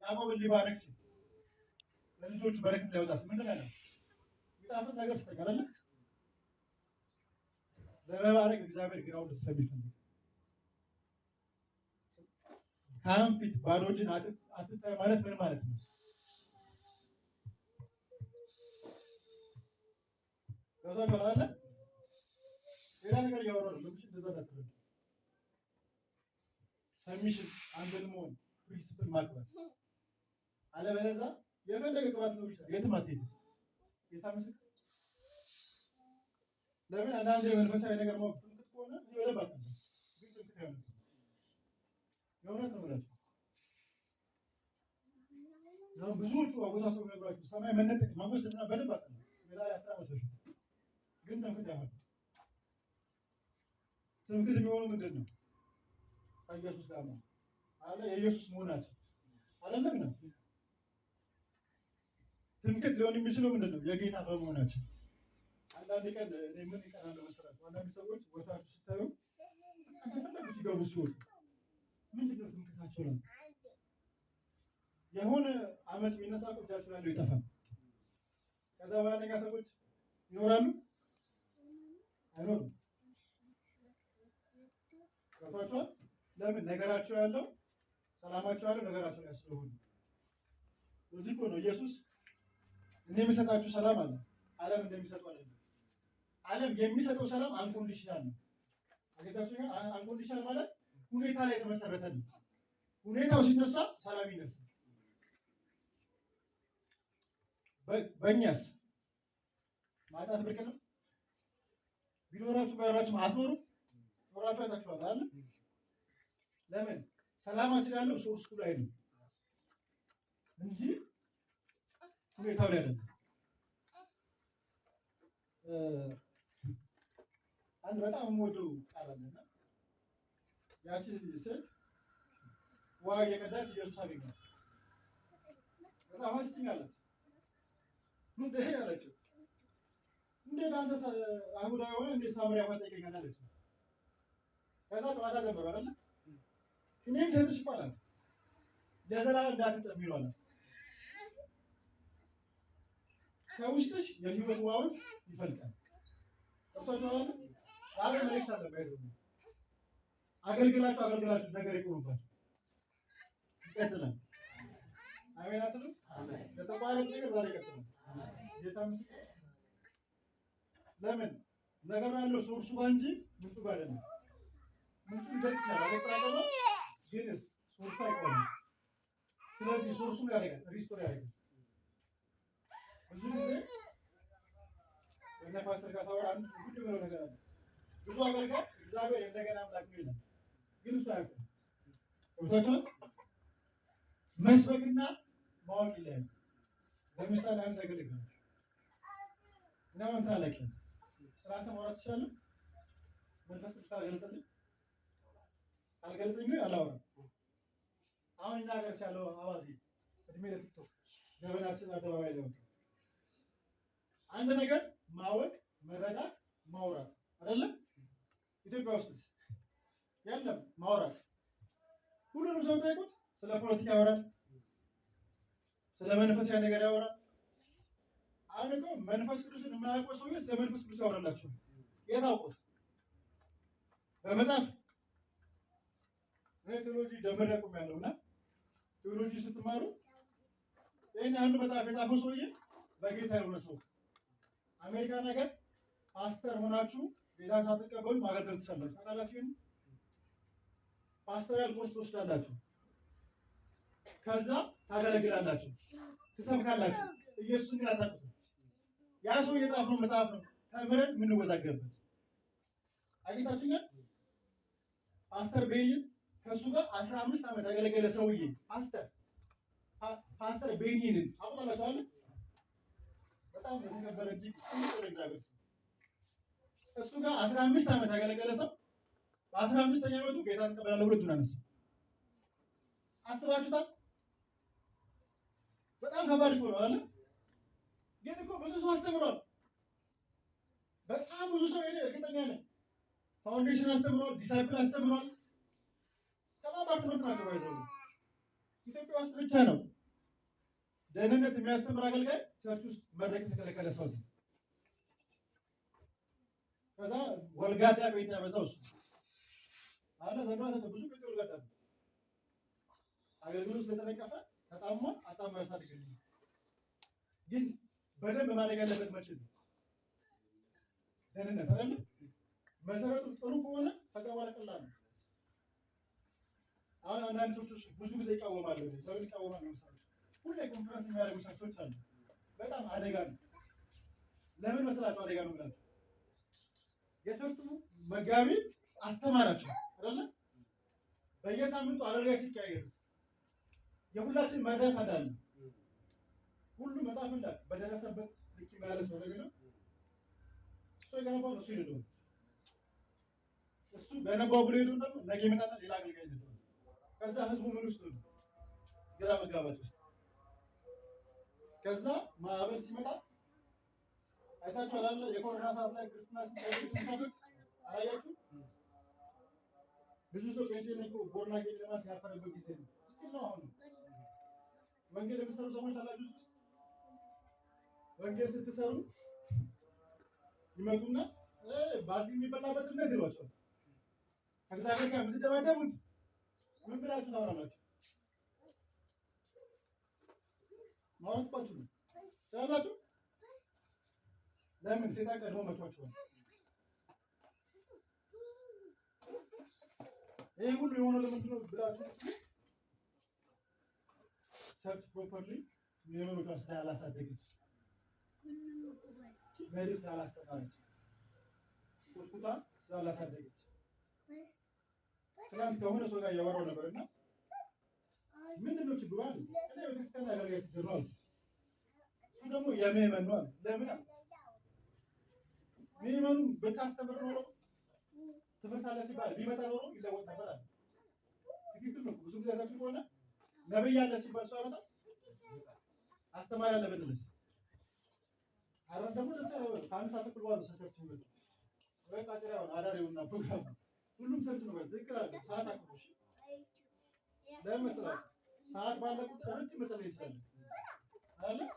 ያዕቆብን ሊባርክ ሲል ለልጆቹ በረከት ሊያወጣ ሲል ምንድን ነው ያለው? የሚጣፍጥ ነገር ስጠኝ አይደለ? ለመባረክ እግዚአብሔር ግራውን ስለሚፈልግ ካህን ፊት ባዶ እጅን አትታይ ማለት ምን ማለት ነው? ገብቷችኋል አይደለ? ሌላ ነገር እያወራሁ ነው። ለምሽ እንደዛ እንዳትረዱ። ሰሚሽን አንድን መሆን ፕሪንሲፕል ማክበር አለበለዚያ የፈለገ ቅባት ነው ይችላል የትም አትሄድም። ጌታ ምስክር። ለምን አንዳንዴ መንፈሳዊ ነገር ማወቅ ትምክህት ከሆነ በደንብ አውቃለሁ፣ ግን ትምክህት አይሆንም። የእውነት ነው የምላችሁ። አሁን ብዙዎቹ አወሳሰቡ ነገራችሁ ሰማይ መነጠቅ ማመስልና በደንብ አውቃለሁ የዛሬ 10 ዓመት በፊት፣ ግን ትምክህት አይሆንም። ትምክህት የሚሆነው ምንድን ነው? ከኢየሱስ ጋር ነው አለ የኢየሱስ መሆናችን አይደለም ነው። ትምክህት ሊሆን የሚችለው ምንድን ነው? የጌታ በመሆናችን። አንዳንድ ቀን እኔ ምን ይቀናል መሰላችሁ? አንዳንድ ሰዎች ቦታችሁ ስታዩ እንደፈለጉ ሲገቡ ሲወጡ ምንድን ነው ትምክህታቸው ነው? የሆነ አመፅ የሚነሳ እጃችሁ ላይ ይጠፋል። ከዛ በኋላ ሰዎች ይኖራሉ አይኖሩም? ገብቷችኋል? ለምን ነገራቸው ያለው ሰላማቸው ያለው ነገራቸው ላይ ስለሆነ። እዚህ እኮ ነው ኢየሱስ እኔ የሚሰጣችሁ ሰላም አለ፣ ዓለም እንደሚሰጠው አይደለም። ዓለም የሚሰጠው ሰላም አንኮንዲሽናል ነው። አገታችሁ አንኮንዲሽናል ማለት ሁኔታ ላይ የተመሰረተ ነው። ሁኔታው ሲነሳ ሰላም ይነሳል። በእኛስ ማጣት ብርቅ ነው። ቢኖራችሁ ባይኖራችሁ አትኖሩም። ኖራችሁ አይታችኋል አይደል? ለምን ሰላማችን ያለው ሶርሱ ላይ ነው እንጂ ሁኔታው ላይ አይደለም። አንድ በጣም የምወደው ቃል አለና ያቺ ሴት ውሃ እየቀዳች ኢየሱስ አገኛት። በጣም አስጭኝ አላት። ምን ይሄ አለችው? እንዴት አንተ አይሁዳዊ ሆነህ እንዴት ሳምራዊ ውሃ ትጠይቀኛለህ አለችው። ከዛ ጨዋታ ጀመሩ አይደለ? እኔም ሴትሽ እኮ አላት ለዘላለም እንዳትጠሚ ነው አላት። ከውስጥሽ የህይወት ውሃ ወንዝ ይፈልቃል። ገብቷችኋል? ዛሬ መልእክት አለ ባይዘው አገልግላችሁ ነገር ይቆምባችሁ ይቀጥላል። አሜን አትሉ? አሜን። ለተቋረጠ ነገር ዛሬ ይቀጥላል። ጌታ ምስክር። ለምን ነገሩ ያለው ሶርሱ ጋር እንጂ ምንጩ ጋር አይደለም። ምንጩ ይደርሳል አለቀራቀው ግን ሶርሱ አይቆምም። ስለዚህ ሶርሱን ያደርጋል፣ ሪስቶር ያደርጋል። ብዙ ጊዜ እነ ፓስተር ካሳወር አንድ ጉድ ብለው ነገር አለ። ብዙ አገልጋይ እግዚአብሔር እንደገና አምላክ ነው ይላል፣ ግን እሱ አያውቅም። ወጣቶች መስበክና ማወቅ ይለያል። ለምሳሌ አንድ ነገር ይገርም እና አንተ አለከ ስራንተ ማውራት ይችላል። መንፈስ ቅዱስ ካልገለጠልኝ አላወራም። አሁን እኛ ሀገር ያለው አዋዜ እድሜ ለቲክቶክ ገበናችን አደባባይ ላይ ወጣ። አንድ ነገር ማወቅ፣ መረዳት፣ ማውራት አይደለም። ኢትዮጵያ ውስጥ የለም ማውራት። ሁሉንም ሰው ጠይቁት፣ ስለ ፖለቲካ ያወራል፣ ስለ መንፈሳዊ ነገር ያወራል። አሁን እኮ መንፈስ ቅዱስን የማያውቀው ሰው ስለ መንፈስ ቅዱስ ያወራላችሁ የታውቁት በመጽሐፍ ቴዎሎጂ ጀምሬ አቁሜያለሁና ቴዎሎጂ ስትማሩ ይሄን አንዱ መጽሐፍ የጻፈው ሰውዬ በጌታ የሆነ ሰው አሜሪካ ነገር ፓስተር ሆናችሁ ጌታን ሳትቀበሉ ማገልገል ትችላላችሁ። ታውቃላችሁ? ፓስተራል ኮርስ ትወስዳላችሁ፣ ከዛ ታገለግላላችሁ፣ ትሰብካላችሁ። ኢየሱስን ግን አታውቁትም። ያ ሰው የጻፈው መጽሐፍ ነው ተምረን የምንወዛገብበት። አግኝታችሁኛል? ፓስተር ቤይን ከሱ ጋር 15 ዓመት ያገለገለ ሰውዬ ፓስተር ቤይንን አውቃላችኋል? በጣም የተከበረ እጅግ እግዚአብሔር እሱ ጋር 15 ዓመት ያገለገለ ሰው በ15ኛ ዓመቱ ጌታን ተቀበላለሁ ብሎ እጁን አነሳ። አስባችሁታል? በጣም ከባድ እኮ ነው አይደል? ግን እኮ ብዙ ሰው አስተምሯል። በጣም ብዙ ሰው እኔ እርግጠኛ ነኝ ፋውንዴሽን አስተምሯል፣ ዲሳይፕል አስተምሯል። ከባባድ ትምህርት ናቸው ባይዘው ኢትዮጵያ ውስጥ ብቻ ነው ደህንነት የሚያስተምር አገልጋይ ቸርች ውስጥ መድረክ የተከለከለ ሰው ነው። ከዛ ወልጋዳ ቤት ያበዛው እሱ አለ ዘንድሮ ብዙ ቤት ወልጋዳ ነው። አገልግሎት ስለተነቀፈ ተጣማ አጣማ ያሳድግልኝ። ግን በደንብ ማድረግ ያለበት መቼ ነው? ደህንነት አይደል? መሰረቱ ጥሩ ከሆነ ከዛ በኋላ ቀላል ነው። አሁን አንዳንድ ሰዎች ብዙ ጊዜ ይቃወማሉ። ለምን ይቃወማሉ መሰለኝ? ሁሌ ኮንፈረንስ የሚያደርጉ ሰዎች አሉ። በጣም አደጋ ነው። ለምን መስላችሁ አደጋ ነው ብላችሁ? የቸርቹ መጋቢ አስተማራቸው አይደለ? በየሳምንቱ አገልጋይ ሲቀያየርስ የሁላችን መርዳት አዳለ ሁሉ መጽሐፍ እንዳለ በደረሰበት ልክ ማለት ነው። ደግሞ እሱ የገነባው እሱ ይደው እሱ ገነባው ብሎ ይደው ደግሞ ነገ ይመጣና ሌላ አገልጋይ ይደው ከዛ ህዝቡ ምን ውስጥ ነው? ግራ መጋባት ውስጥ። ከዛ ማዕበል ሲመጣ አይታችሁ አላለ? የኮሮና ሰዓት ላይ ክርስትና ሲሰሩት አያችሁ? ብዙ ሰው ከዚህ ነው ቦርና ገኝ ለማለት ያፈረበት ጊዜ ነው። እስቲ ነው አሁን ወንጌል የምትሰሩ ሰዎች አላችሁ? ወንጌል ስትሰሩ ይመጡና ባዚ የሚበላበት እምነት ይሏቸዋል። ከእግዚአብሔር ጋር የምትደባደቡት ምን ብላችሁ ታወራላችሁ? ማውራትባችሁ ነው ትላላችሁ። ለምን? ሴጣን ቀድሞ መቷችኋል። ይሄ ሁሉ የሆነው ለምንድን ነው ብላችሁ ቸርች ፕሮፐርሊ የመኖቿን ስላላሳደገች መሪ ስላላስተማረች ቁጥቁጣ ስላላሳደገች። ትናንት ከሆነ ሰው ጋር እያወራሁ ነበርና ምንድን ነው ችግሩ አለ። እኔ ቤተክርስቲያን አገልጋይ ችግር ነው አለ። እሱ ደግሞ የምዕመን ነው አለ። ለምን አለ? ምዕመኑ ብታስተምር ኖሮ ትምህርት አለ ሲባል ቢመጣ ኖሮ ይለወጥ ነበር አለ። ትክክል ነው። ብዙ ጊዜ ታችሁ ከሆነ ነብይ አለ ሲባል ሰው አመጣ አስተማሪ አለ በደንብ አረን ደግሞ ለሰው ከአንድ ሰዓት ተኩል በኋላ ቸርች ይመጣ ወይ ካቴራውን አዳሪውና ፕሮግራም ሁሉም ቸርች ነው ማለት ትክክል አለ። ሰዓት አክብሩሽ ለምሳሌ ሰዓት ባለ ቁጥር ረጅም መጸለይ ይችላል አይደል?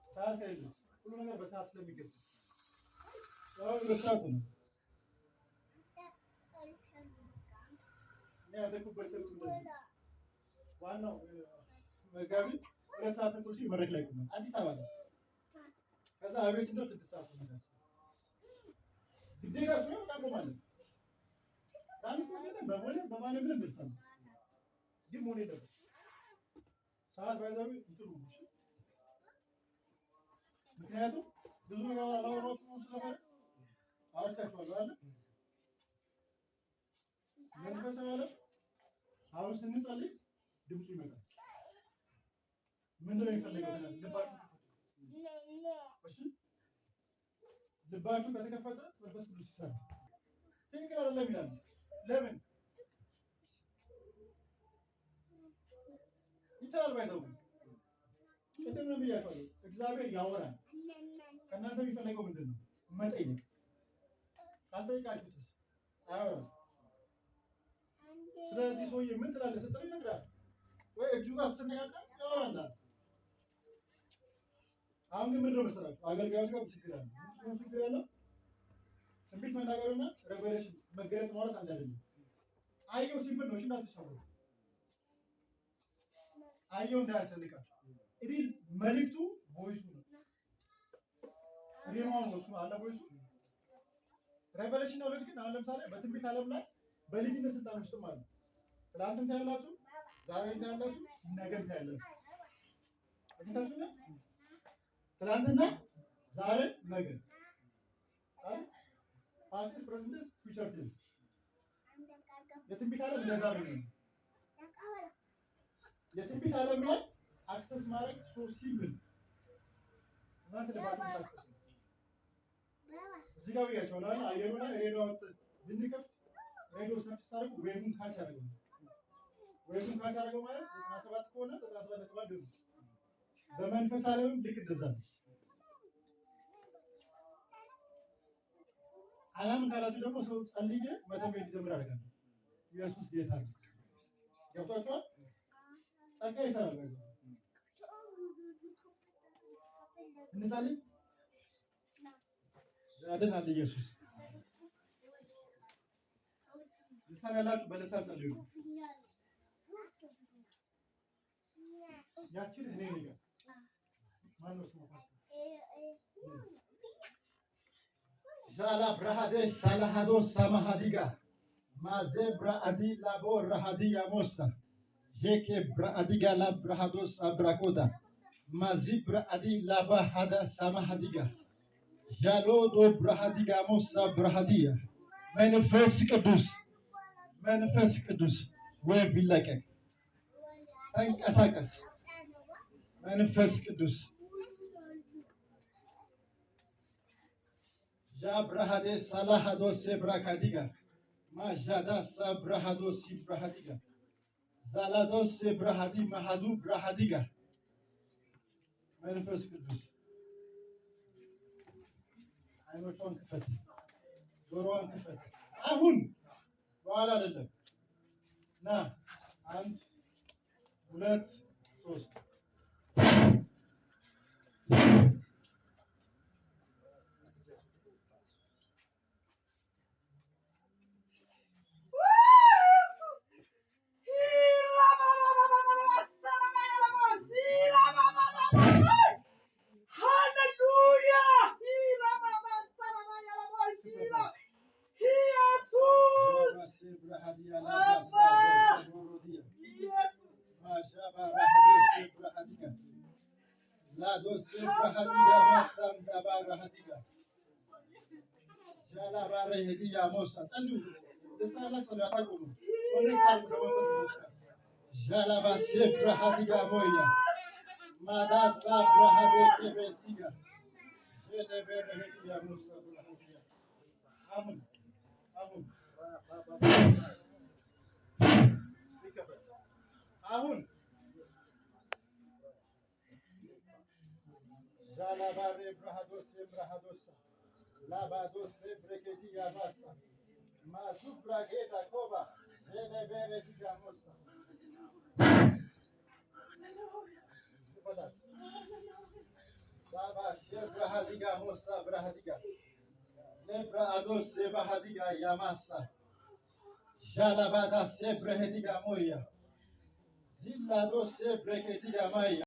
ሰዓት ከሌለ ሁሉ ነገር በሰዓት ስለሚገባ ያው ለሰዓት ነው። ያደኩበት ቸርች እንደዚህ ዋናው መጋቢ ለሰዓት ተኩል መድረክ ላይ ቆመ አዲስ አበባ ላይ። ከዛ አቤት ስንደርስ 6 ሰዓት ነው ማለት ግዴታ ነው ታቆማለህ። ትራንስፖርት በቦሌ በማንም ምን ደርሰን ግን ሞኔ ደርስ ሰዓት ባይዛው እንትሩ ምክንያቱም ብዙ ላወራዎች ነው ስለሆነ አውርታችኋል አይደል? መንፈሳዊ ዓለም አሁን ስንጸልይ ድምፁ ይመጣል። ምንድነው የሚፈልገው? ልባችሁ ከተከፈተ መንፈስ ቅዱስ ይሰራል። ትክክል አይደለም ይላል። ለምን ይቻላል? ባይዘው ቅድም ነው ብያችኋለሁ። እግዚአብሔር ያወራል። ከእናንተ የሚፈልገው ምንድን ነው? መጠየቅ። ካልጠየቃችሁትስ አያወራም። ስለዚህ ሰውዬ ምን ትላለህ ስትል ይነግራል ወይ እጁ ጋር ስትነጋገር ያወራል። አሁን ግን ምንድን ነው መሰላችሁ አገልጋዮች ጋር ችግር አለ። ምንድነው ችግር ያለው? ትንቢት መናገርና ሬቨሌሽን መገለጥ ማለት አንድ አይደለም። አየው ሲምፕል ነው። እንዳትሰሩ አየው እንዳያሰልቃችሁ። ኢዲል መልእክቱ ቮይሱ ነው። ሪማው ነው እሱ አለ ቮይሱ። ሬቨሌሽን ነው ግን አሁን ለምሳሌ በትንቢት ዓለም ላይ በልጅነት ስልጣን ውስጥ ማለት ትላንትም ታያላችሁ፣ ዛሬም ታያላችሁ፣ ነገም ታያላችሁ። አግኝታችሁ ነው ትላንትና ዛሬ ነገ ፓስት ፕሬዘንት ፊውቸር ቴንስ የትንቢት ዓለም እንደዛ ነው። የትንቢት ዓለም ላይ አክሰስ ማድረግ ሶ ሲምፕል እናንተ ለባችሁ እዚህ ጋር ብያቸዋለሁ አይደል? አየሩ ላይ ሬዲዮ ብንከፍት ሬዲዮ ሰርች ታደርጉ ዌቡን ካች ያደርገው። ዌቡን ካች ያደርገው ማለት 97 ከሆነ 97.1 ነው። በመንፈስ ዓለም ልክ እንደዛ ነው። ዓላምን ካላችሁ ደግሞ ሰው ጸልዬ መተንበይ እንዲጀምር አደርጋለሁ። ኢየሱስ ጌታ ነው። ገብቷችኋል? ጸጋ ይሰራል። እንጸልይ። ያድናል ኢየሱስ። ልሳን ያላችሁ በልሳን ጸልዩ። ያችን እኔ ነኝ። ማነው ስሙ? ጃላ ብራሃዴስ ሳላሃዶስ ሳማሃዲጋ ማዜብራ አዲ ላቦ ራሃዲያ ሞሳ ጄኬ ብራአዲጋ ላብራሃዶስ አብራኮዳ ማዚብራ አዲ ላባ ሃዳ ሳማሃዲጋ ጃሎ ዶ ብራሃዲጋ ሞሳ ብራሃዲያ መንፈስ ቅዱስ ወይ ቢለቀቅ ተንቀሳቀስ። መንፈስ ቅዱስ ጃብራሃዴ ሳላሃዶስ ብራካዲጋ ማጃዳስ ብራሃዶስ ብራሃዲጋ ዛላዶስ ብራሃዲ ማሃዱ ብራሃዲጋ መንፈስ ቅዱስ አይኖቿን ክፈት፣ ጆሮዋን ክፈት። አሁን በኋላ አይደለም። ና 1 2 3 አሁን ዛላባሬ ብራሃዶስ ብራሃዶስ ላባዶስ ብረኬዲ ያባሳ ማሱ ብራጌታ ኮባ ኔኔቤሬ ዲጋሞሳ ባባ ብራሃዲጋ ሞሳ ብራሃዲጋ ለብራአዶስ ብራሃዲጋ ያማሳ ጃላባዳስ ብረሄዲጋ ሞያ ዚላዶስ ብረኬዲጋ ማያ